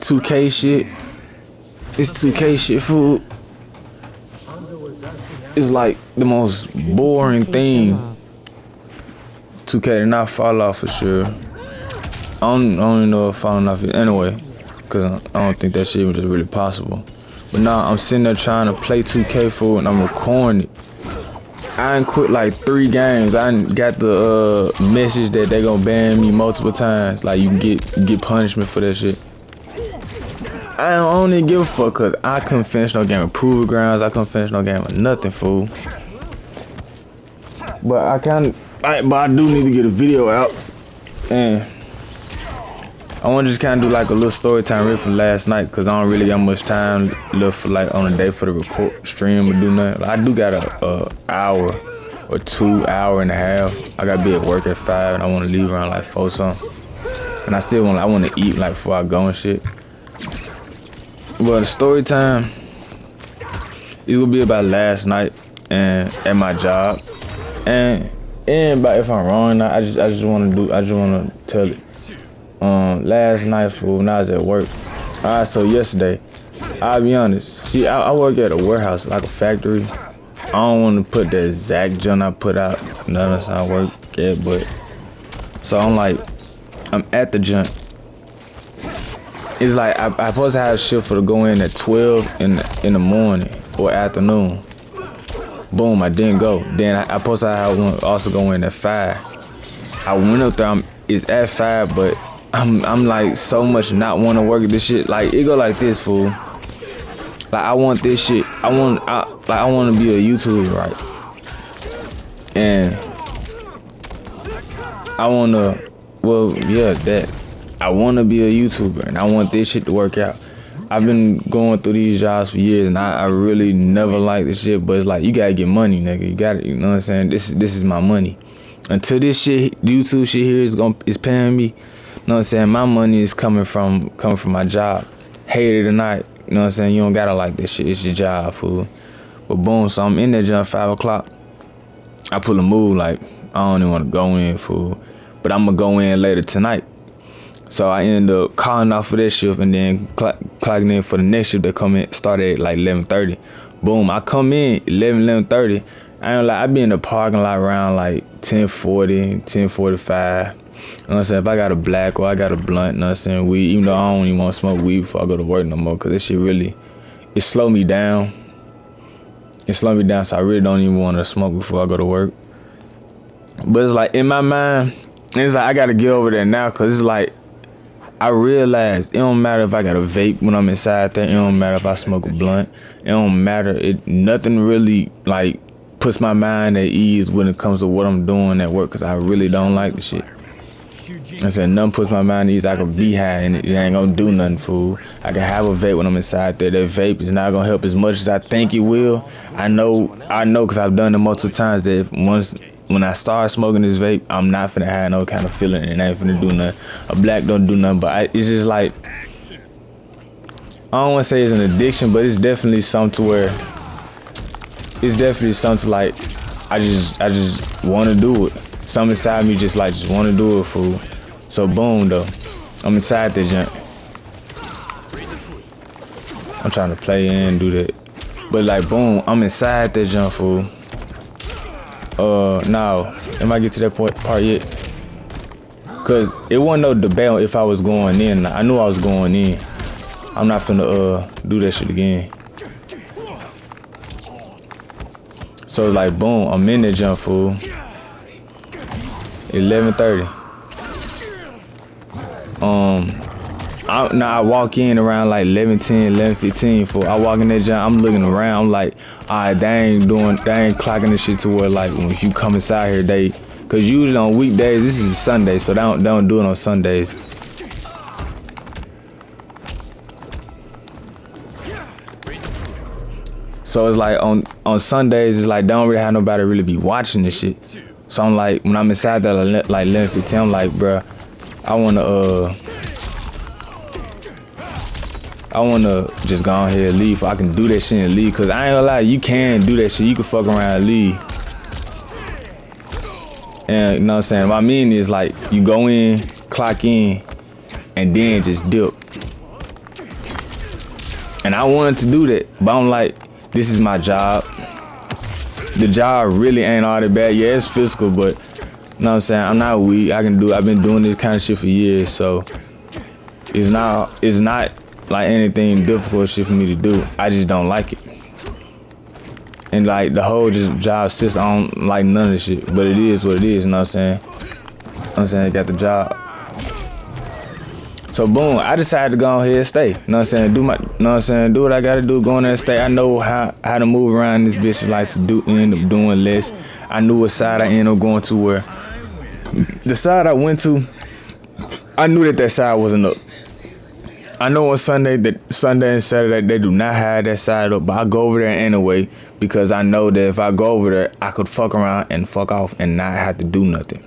2K shit. This 2K shit, fool. It's like the most boring thing. 2K did not fall off for sure. I don't even know if falling off it anyway, cause I don't think that shit was just really possible. But now I'm sitting there trying to play 2K, fool, and I'm recording it. I done quit like 3 games. I done got the message that they gonna ban me multiple times. Like you can get punishment for that shit. I don't even give a fuck, cause I couldn't finish no game of Proving Grounds. I couldn't finish no game of nothing, fool. But I do need to get a video out, and I want to just kind of do like a little story time rip from last night, cause I don't really got much time left for like on a day for the record stream or do nothing. I do got a hour or 2 hour and a half. I gotta be at work at 5, and I want to leave around like 4 something. And I want to eat like before I go and shit. But the story time is gonna be about last night and at my job, and about if I'm wrong or not. I just want to tell it. Last night, fool, when I was at work. Alright, so yesterday, I'll be honest. See, I work at a warehouse, like a factory. I don't want to put the exact junk I put out. None of us I work at, but so I'm at the junk. It's like I'm supposed to have a shift for to go in at 12 in the morning or afternoon. Boom, I didn't go. Then I supposed to have one also go in at 5. I went up there. It's at 5, but I'm like so much not want to work at this shit. Like it go like this, fool. Like I want this shit. I want to be a YouTuber, right? And I want to, well, yeah, that. I want to be a YouTuber, and I want this shit to work out. I've been going through these jobs for years, and I really never liked this shit. But it's like you gotta get money, nigga. You gotta, you know what I'm saying? This is my money. Until this shit, YouTube shit here is paying me. You know what I'm saying? My money is coming from my job. Hate it or not, you know what I'm saying? You don't gotta like this shit. It's your job, fool. But boom, so I'm in there jump 5 o'clock. I pull a move like I don't even want to go in, fool. But I'm gonna go in later tonight. So I end up calling off for that shift and then clocking in for the next shift that come in, start at like 11:30. Boom, I come in 11:30. I ain't like I be in the parking lot around like 10:40, 10:45. You know what I'm saying? If I got a black or I got a blunt, you know what I'm saying, weed, even though I don't even want to smoke weed before I go to work no more, cause this shit really, it slow me down. It slow me down, so I really don't even want to smoke before I go to work. But it's like in my mind, it's like I gotta get over there now, cause it's like I realize it don't matter if I got a vape when I'm inside there. It don't matter if I smoke a blunt. It don't matter. Nothing really like puts my mind at ease when it comes to what I'm doing at work, cause I really don't like the shit. I said nothing puts my mind at ease. I can be high and it ain't gonna do nothing, fool. I can have a vape when I'm inside there. That vape is not gonna help as much as I think it will. I know, cause I've done it multiple times. That when I start smoking this vape, I'm not finna have no kind of feeling, and I ain't finna do nothing. A black don't do nothing, but it's just like, I don't want to say it's an addiction, but it's definitely something to where, it's definitely something to like, I just want to do it. Something inside me just want to do it, fool. So boom, though, I'm inside the junk. I'm trying to play and do that, but like boom, I'm inside that junk, fool. Now, am I get to that part yet? Cause it wasn't no debate on if I was going in. I knew I was going in. I'm not finna do that shit again. So it's like boom, I'm in that jump, fool. 11:30. I walk in around like 11:10, 11:15. Fool. I walk in that jump, I'm looking around. I'm like, alright, they ain't clocking this shit to where like when you come inside here, cause usually on weekdays, this is a Sunday, so they don't do it on Sundays. So it's like on Sundays, it's like they don't really have nobody really be watching this shit. So I'm like, when I'm inside that like 11:15, I'm like, bruh, I wanna just go on here and leave. I can do that shit and leave. Cause I ain't gonna lie, you can do that shit. You can fuck around and leave. And you know what I'm saying? What I mean is like, you go in, clock in, and then just dip. And I wanted to do that, but I'm like, this is my job. The job really ain't all that bad. Yeah, it's physical, but you know what I'm saying? I'm not weak. I've been doing this kind of shit for years, so it's not like anything difficult shit for me to do. I just don't like it. And like the whole job system, I don't like none of this shit. But it is what it is, you know what I'm saying? I got the job. So boom, I decided to go ahead and stay. You know what I'm saying? Do what I gotta do, go in there and stay. I know how to move around this bitch, like to end up doing less. I knew what side I ended up going to, where the side I went to, I knew that side wasn't up. I know on Sunday and Saturday they do not have that side up, but I go over there anyway because I know that if I go over there, I could fuck around and fuck off and not have to do nothing.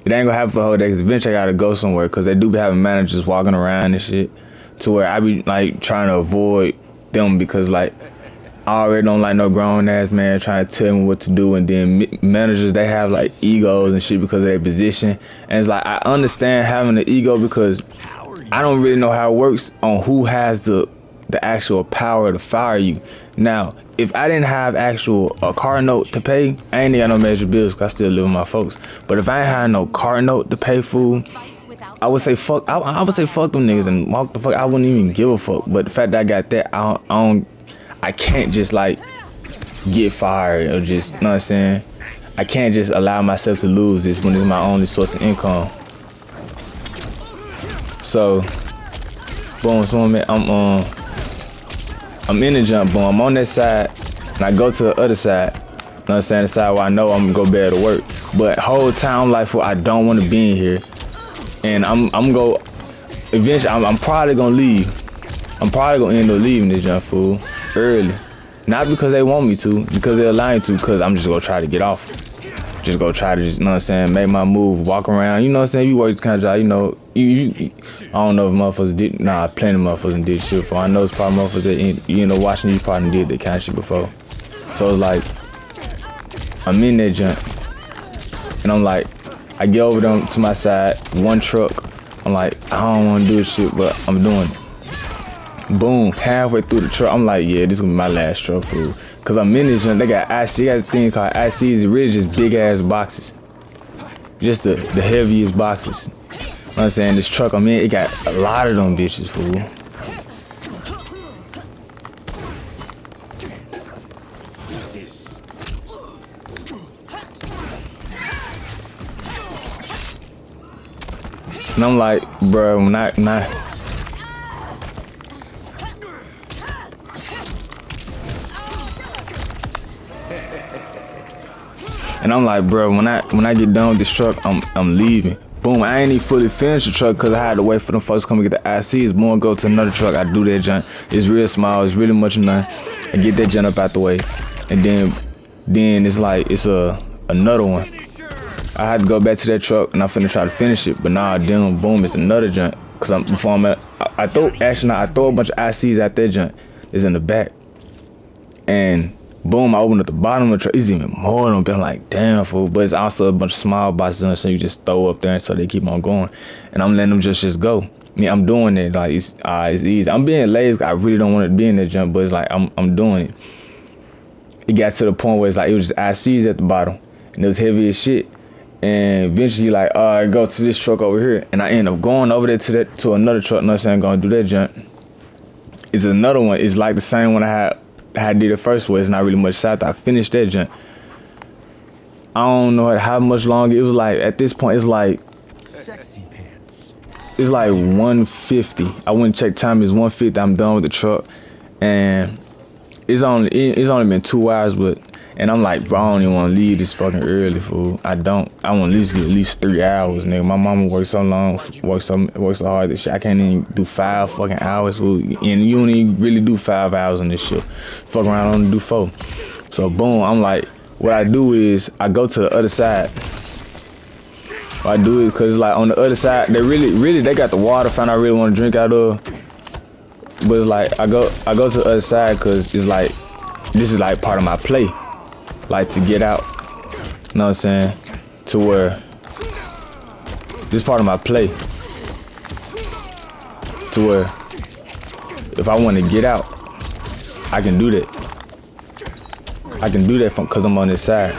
It ain't gonna happen for the whole day, because eventually I gotta go somewhere, because they do be having managers walking around and shit, to where I be like trying to avoid them, because like I already don't like no grown ass man trying to tell me what to do. And then managers, they have like egos and shit because of their position, and it's like I understand having an ego, because I don't really know how it works on who has the actual power to fire you. Now, if I didn't have a car note to pay, I ain't got no major bills, because I still live with my folks. But if I ain't had no car note to pay food, I would say fuck. I would say fuck them niggas and walk the fuck. I wouldn't even give a fuck. But the fact that I got that, I can't just like get fired or just, you know what I'm saying? I can't just allow myself to lose this when it's my only source of income. So, boom, so I'm in the jump, boom. I'm on that side, and I go to the other side. You know what I'm saying? The side where I know I'm gonna go better to work. But whole time life, I don't want to be in here, and eventually, I'm probably gonna leave. I'm probably gonna end up leaving this jump, fool, early. Not because they want me to, because they're lying to, because I'm just gonna try to get off. Just go try to you know what I'm saying, make my move, walk around, you know what I'm saying? You work this kind of job, you know, I don't know if motherfuckers did, plenty of motherfuckers did shit before. I know it's probably motherfuckers that, you know, watching you probably did that kind of shit before. So it's like, I'm in that junk, and I'm like, I get over them to my side, one truck, I'm like, I don't want to do this shit, but I'm doing it. Boom, halfway through the truck, I'm like, yeah, this is gonna be my last truck, food. Cause I'm in this junk, they got IC, they got this thing called ICs, really just big ass boxes. Just the heaviest boxes. You know what I'm saying? This truck I'm in, it got a lot of them bitches, fool. And I'm like, bro, when I And I'm like, bro, when I get done with this truck, I'm leaving. Boom, I ain't even fully finished the truck because I had to wait for them folks to come and get the ICs. Boom, go to another truck. I do that junk. It's real small. It's really much of nothing. I get that junk up out the way, and then it's like it's another one. I had to go back to that truck, and I'm finna try to finish it. But nah, then boom, it's another junk. Cause I throw a bunch of ICs at that junk. It's in the back, and boom, I open up the bottom of the truck. It's even more than them. I'm like, damn, fool. But it's also a bunch of small boxes, so you just throw up there, so they keep on going. And I'm letting them just go. Yeah, I'm doing it. Like it's easy. I'm being lazy. I really don't want to be in that jump, but it's like I'm doing it. It got to the point where it's like it was just ICs at the bottom, and it was heavy as shit. And eventually, like, I go to this truck over here, and I end up going over there to another truck. You know what I'm saying? Gonna do that jump. It's another one. It's like the same one I did the first one. It's not really much south. I finished that jump. I don't know how much longer. It was like, at this point, it's like sexy pants. It's like 150. I went and checked time. It's 150. I'm done with the truck, and it's only been 2 hours, and I'm like, bro, I don't even want to leave this fucking early, fool. I want to at least 3 hours, nigga. My mama works so long, works so hard this shit. I can't even do 5 fucking hours, fool. And you don't even really do 5 hours on this shit. Fuck around, I only do 4. So boom, I'm like, what I do is I go to the other side. What I do is, cause like on the other side, they really they got the water fountain I really want to drink out of. But it's like I go to the other side, cause it's like this is like part of my play. Like to get out, you know what I'm saying? To where this part of my play, to where if I want to get out, I can do that. I can do that from because I'm on this side.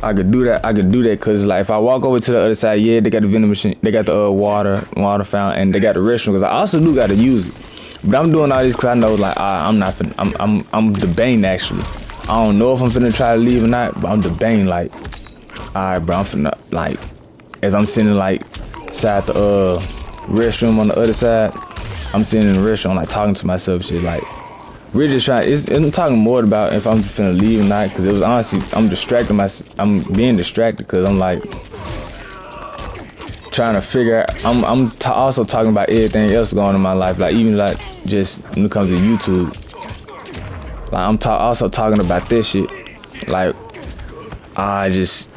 I could do that. I could do that because like if I walk over to the other side, yeah, they got the vending machine, they got the water fountain, and they got the restroom. Because I also do got to use it. But I'm doing all this because I know like I'm not finna, I'm debating actually. I don't know if I'm finna try to leave or not, but I'm debating like, alright, bro, I'm finna like as I'm sitting like side the restroom on the other side, I'm sitting in the restroom like talking to myself, shit like. We're just trying. I'm talking more about if I'm finna leave or not, because it was honestly I'm being distracted because I'm like trying to figure out. I'm also talking about everything else going on in my life, like even like just when it comes to YouTube. Like I'm also talking about this shit. Like I just.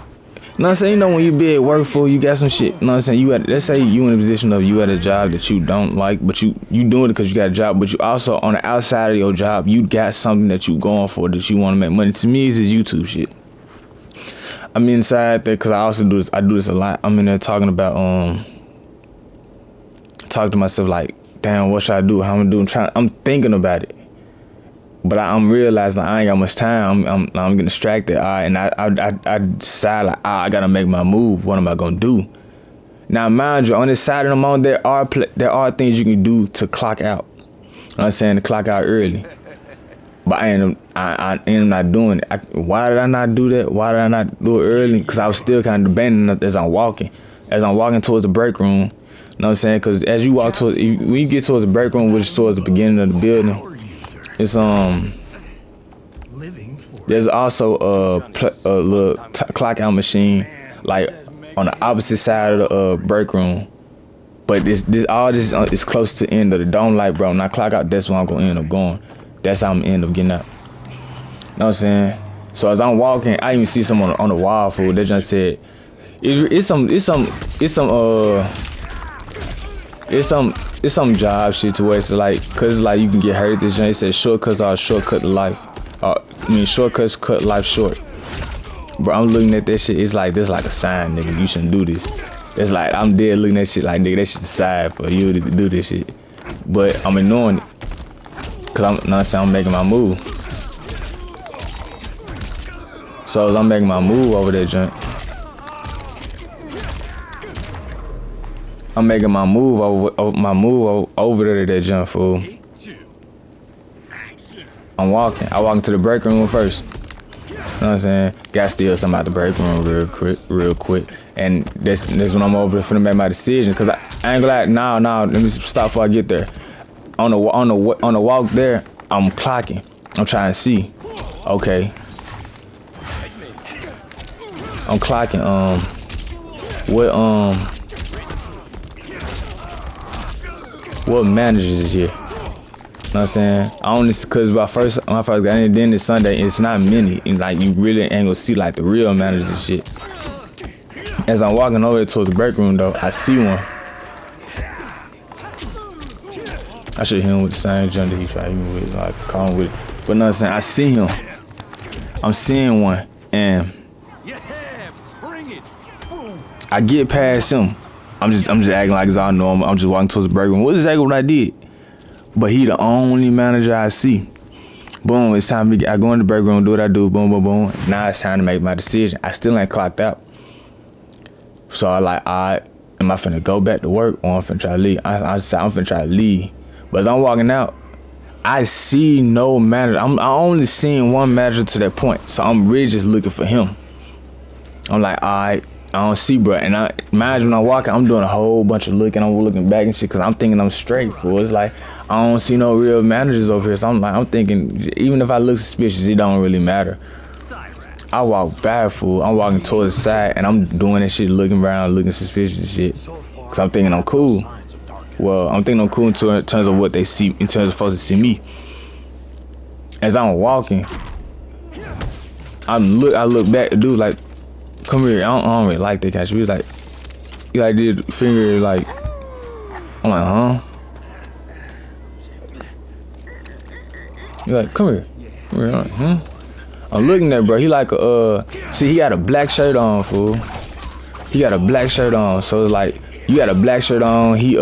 You know what I'm saying? You know when you be at work for, you got some shit. You know what I'm saying? Let's say you in a position of you at a job that you don't like, but you doing it because you got a job, but you also on the outside of your job, you got something that you going for that you want to make money. To me, it's this YouTube shit. I'm inside there because I also do this. I do this a lot. I'm in there talking about talk to myself like, damn, what should I do? How I'm gonna do? I'm thinking about it. But I'm realizing like, I ain't got much time. I'm getting distracted. And I decide like, I gotta make my move. What am I gonna do? Now, mind you, on this side of the mountain, there are things you can do to clock out. You know what I'm saying? To clock out early. But I am not doing it. Why did I not do that? Why did I not do it early? Because I was still kind of debating as I'm walking towards the break room. You know what I'm saying? Because as you walk when you get towards the break room, which is towards the beginning of the building. It's there's also a little clock out machine like on the opposite side of the break room, but this is close to the end of the dome light, bro. When I clock out, that's where I'm gonna end up going. That's how I'm gonna end up getting out. You know what I'm saying? So as I'm walking, I even see someone on the wall, fool. They just said it's some job shit to where it's like, cause like you can get hurt. This joint said shortcuts are shortcut to life. Shortcuts cut life short. Bro, I'm looking at that shit. It's like this, like a sign, nigga. You shouldn't do this. It's like I'm dead looking at shit like, nigga, that shit's a sign for you to do this shit. But I'm ignoring it, cause I'm making my move. So as I'm making my move over that joint, I'm making my move over there to that jump, fool. I'm walking. I walk into the break room first. You know what I'm saying? Got steal something out the break room real quick. And that's when I'm over finna make my decision. Cause I ain't gonna lie. Nah. Let me stop before I get there. On the walk there, I'm clocking. I'm trying to see. Okay. I'm clocking. What managers is here? You know what I'm saying? I only cause my first got in then this Sunday, it's not many, and like you really ain't gonna see like the real managers and shit. As I'm walking over towards the break room though, I see one. I should hit him with the same jump that he tried to hit me with, so I could call him with it. But you know what I'm saying? I see him. I'm seeing one, and I get past him. I'm just acting like it's all normal. I'm just walking towards the break room. What exactly what I did? But he the only manager I see. Boom, it's time I go in the break room, do what I do, boom, boom, boom. Now it's time to make my decision. I still ain't clocked out. So I like, am I finna go back to work or I'm finna try to leave? I decided I'm finna try to leave. But as I'm walking out, I see no manager. I only seen one manager to that point. So I'm really just looking for him. I'm like, alright. I don't see, bro. And I imagine when I'm walking, I'm doing a whole bunch of looking. I'm looking back and shit because I'm thinking I'm straight, fool. It's like I don't see no real managers over here. So I'm thinking even if I look suspicious, it don't really matter. I walk back, fool. I'm walking towards the side and I'm doing that shit, looking around, looking suspicious and shit. Cause I'm thinking I'm cool. Well, I'm thinking I'm cool in terms of what they see, in terms of folks to see me. As I'm walking, I look back. The dude like, come here. I don't really like that catch. He was like, he like did finger like. I'm like, huh? He like, come here. Come here. I'm like, huh? I'm looking at bro. He like see, he got a black shirt on, fool. He got a black shirt on, so it's like You got a black shirt on, he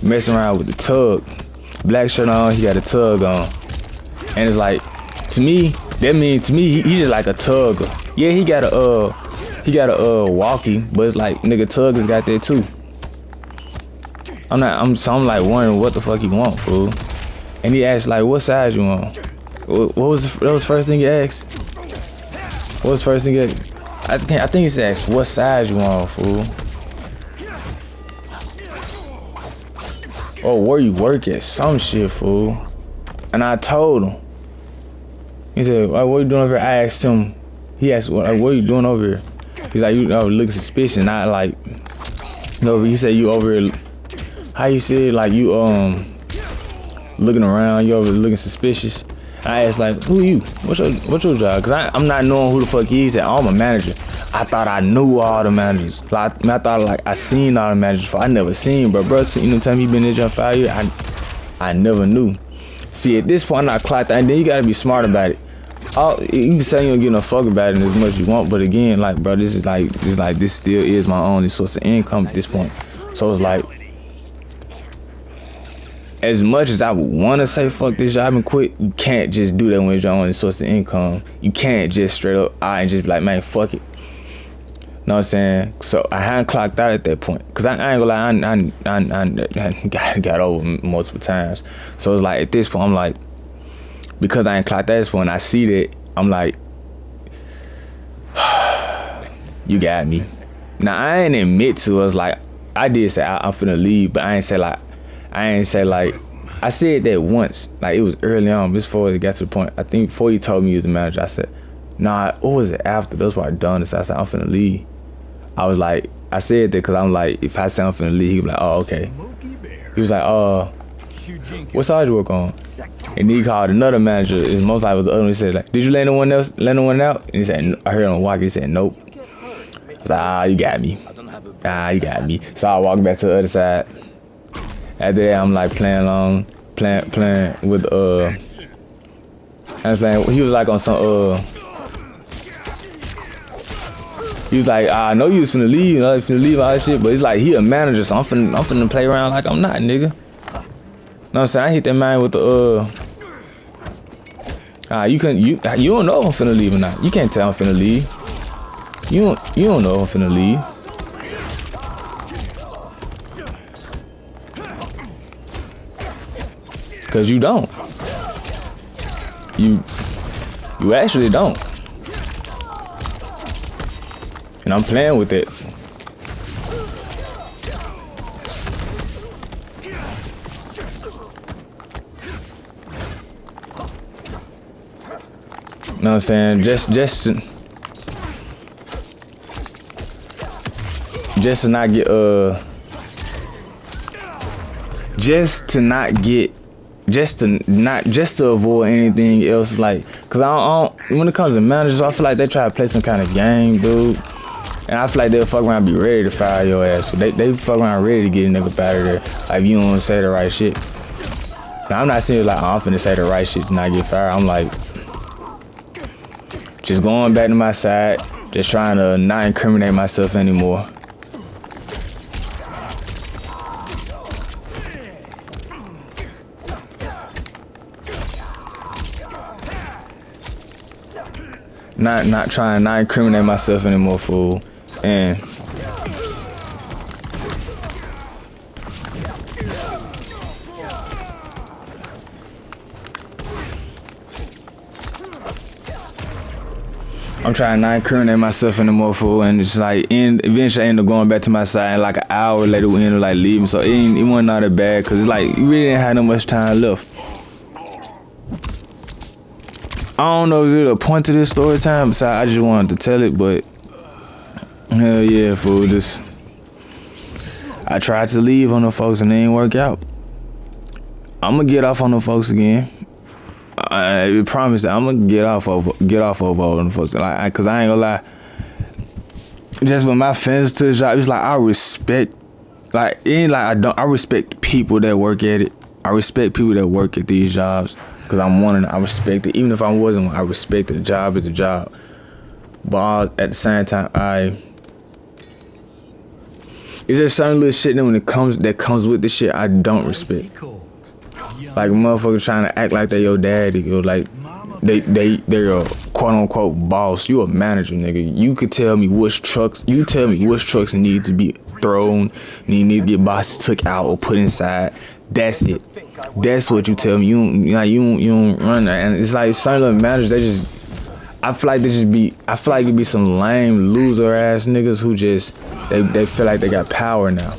messing around with the tug. Black shirt on, he got a tug on. And it's like, to me, that means to me he just like a tugger. Yeah, he got a walkie, but it's like nigga tuggers got that too. I'm like wondering what the fuck he want, fool. And he asked like, what size you want? What was the first thing he asked? What was the first thing he asked? I think he said, what size you want, fool? Oh, where you work at? Some shit, fool. And I told him. He said, what are you doing over here? I asked him. He asked, what are you doing over here? He's like, you look suspicious. Not like, he said you over here. How you say like you looking around? You over here looking suspicious. I asked like, who you? What's your job? Cause I'm not knowing who the fuck he is. I'm a manager. I thought I knew all the managers. Like, I thought like I seen all the managers before. I never seen, bro. So, you know, tell me you been in there 5 years. I never knew. See, at this point, I clocked that, and then you gotta be smart about it. You can say you don't give no fuck about it as much as you want, but again, like, bro, this still is my only source of income at this point. So it's like, as much as I would want to say fuck this job and quit, you can't just do that when it's your only source of income. You can't just straight up and just be like, man, fuck it. Know what I'm saying? So I hadn't clocked out at that point, cause I ain't gonna lie, I got over multiple times. So it's like at this point, I'm like, because I ain't clocked at this point, I see that, I'm like, you got me. Now I ain't admit to us like I did say I'm finna leave, but I ain't say like I said that once, like it was early on before it got to the point. I think before you told me you was the manager, I said, nah, what was it after? That's why I done this. I said I'm finna leave. I was like, I said that because I'm like, if I say I'm finna leave, he was like, oh, okay. He was like, what side you work on? And he called another manager. It's most likely the other one. He said like, did you let no one out? And he said, I heard him walk. He said, nope. I was like, you got me. You got me. So I walked back to the other side. After that, I'm like playing with I was playing. He was like on some he was like, I know you was finna leave, all that shit, but it's like he a manager, so I'm finna play around like I'm not, nigga. Know what I'm saying? I hit that man with the you don't know if I'm finna leave or not. You can't tell I'm finna leave. You don't know if I'm finna leave. Cause you don't. You actually don't. And I'm playing with it. You know what I'm saying? Just to not get just to avoid anything else, like, cause I don't when it comes to managers, I feel like they try to play some kind of game, dude. And I feel like they'll fuck around and be ready to fire your ass. So they fuck around ready to get a nigga out of there. Like, if you don't say the right shit. Now, I'm not saying like, I'm finna say the right shit to not get fired. I'm like, just going back to my side, just trying to not incriminate myself anymore. Not trying to not incriminate myself anymore, fool. And I'm trying to not incriminate myself anymore, fool. And it's like, eventually I end up going back to my side, and like an hour later we end up like leaving. So it wasn't all that bad, cause it's like you really didn't have no much time left. I don't know if there's a point to this story time, besides I just wanted to tell it, but hell yeah, fool. I tried to leave on the folks and it didn't work out. I'm gonna get off on the folks again. I promise that I'm gonna get off of all them folks. Like, cause I ain't gonna lie. Just with my fans to the job, it's like I respect. Like, it ain't like I don't. I respect people that work at it. I respect people that work at these jobs. Cause I'm one of them. I respect it. Even if I wasn't one, I respect the job as a job. But at the same time, It's just certain little shit that when it comes with the shit I don't respect. Like motherfuckers trying to act like they your daddy or like they're a quote unquote boss. You a manager, nigga. You could tell me which trucks. You tell me which trucks need to be thrown, need to get boxes took out or put inside. That's it. That's what you tell me. You don't run that. And it's like certain little managers. They just. I feel like it be some lame loser ass niggas who just they feel like they got power now.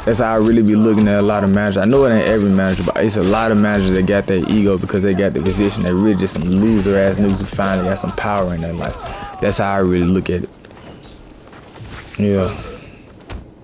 That's how I really be looking at a lot of managers. I know it ain't every manager, but it's a lot of managers that got that ego because they got the position. They really just some loser ass niggas who finally got some power in their life. That's how I really look at it. Yeah.